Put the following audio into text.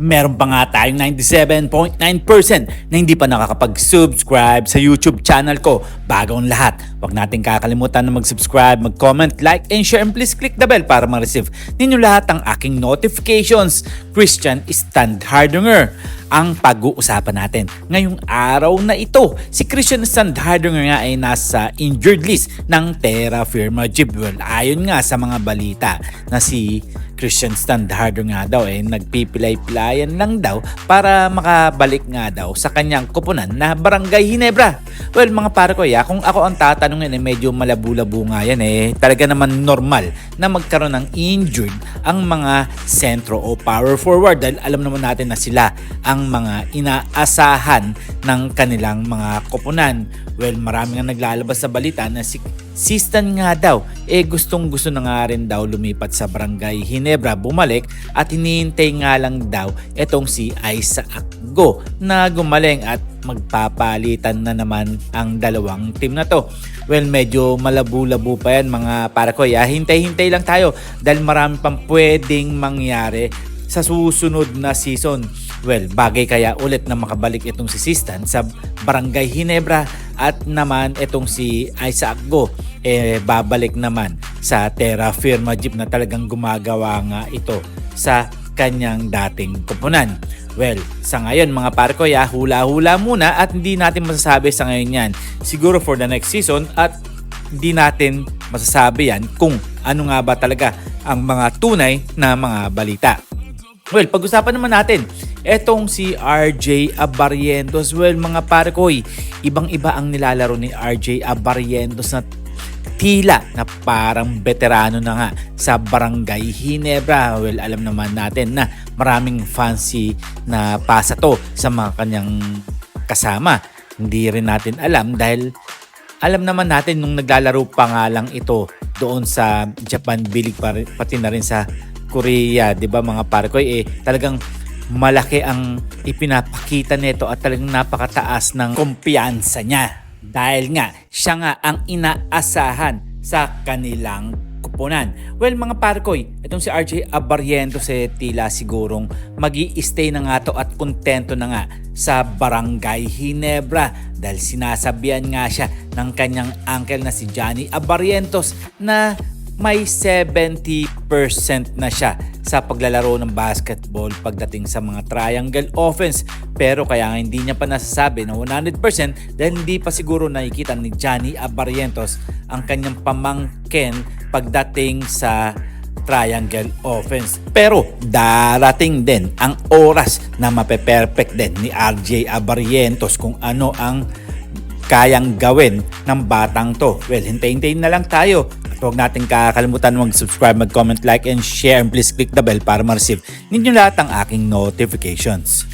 Meron pa nga tayong 97.9% na hindi pa nakakapag-subscribe sa YouTube channel ko. Bago ang lahat, huwag natin kakalimutan na mag-subscribe, mag-comment, like, and share, and please click the bell para ma-receive ninyo lahat ang aking notifications. Christian Standhardinger ang pag-uusapan natin ngayong araw na ito. Si Christian Standhardinger nga ay nasa injured list ng Terra Firma Jeep. Well, ayon nga sa mga balita na si Christian Standhardinger nga daw nagpipilay-pilayan lang daw para makabalik nga daw sa kanyang kupunan na Barangay Ginebra. Well, mga pare ko, kung ako ang tatanungin medyo malabu-labo nga yan talaga naman normal na magkaroon ng injured ang mga sentro o power forward dahil alam naman natin na sila ang mga inaasahan ng kanilang mga kupunan. Well, marami nga naglalabas sa balita na si Sistan nga daw gustong gusto na nga rin daw lumipat sa Barangay Ginebra, bumalik at hinihintay nga lang daw itong si Isaac Go na gumaling at magpapalitan na naman ang dalawang team na to. Well, medyo malabu-labo pa yan mga para ko. Hintay-hintay lang tayo dahil marami pang pwedeng mangyari sa susunod na season. Well, bagay kaya ulit na makabalik itong si Sistan sa Barangay Ginebra at naman itong si Isaac Go babalik naman sa Terra Firma Jeep na talagang gumagawa nga ito sa kanyang dating kupunan. Well, sa ngayon mga pare ko, hula-hula muna at hindi natin masasabi sa ngayon yan. Siguro for the next season at hindi natin masasabi yan kung ano nga ba talaga ang mga tunay na mga balita. Well, pag-usapan naman natin etong si RJ Abarientos. Well, mga pare ko, ibang-iba ang nilalaro ni RJ Abarientos na tila na parang veterano na nga sa Barangay Ginebra. Well, alam naman natin na maraming fancy na pasa to sa mga kanyang kasama. Hindi rin natin alam dahil alam naman natin nung naglalaro pa nga lang ito doon sa Japan B-League pati na rin sa Korea, 'di ba mga pare ko, talagang malaki ang ipinapakita nito at talagang napakataas ng kumpiyansa niya. Dahil nga, siya nga ang inaasahan sa kanilang kupunan. Well, mga parkoy, itong si RJ Abarientos tila sigurong magi-stay na nga to at kontento na nga sa Barangay Ginebra dahil sinasabihan nga siya ng kanyang uncle na si Johnny Abarientos na may 70% na siya sa paglalaro ng basketball pagdating sa mga triangle offense. Pero kaya nga hindi niya pa nasasabi na 100% dahil hindi pa siguro nakikita ni Johnny Abarientos ang kanyang pamangkin pagdating sa triangle offense. Pero darating din ang oras na mape-perfect din ni RJ Abarientos kung ano ang kayang gawin ng batang to. Well, hintayin na lang tayo. Huwag natin kakalimutan mag-subscribe, mag-comment, like, and share. And please click the bell para ma-receive ninyo lahat ang aking notifications.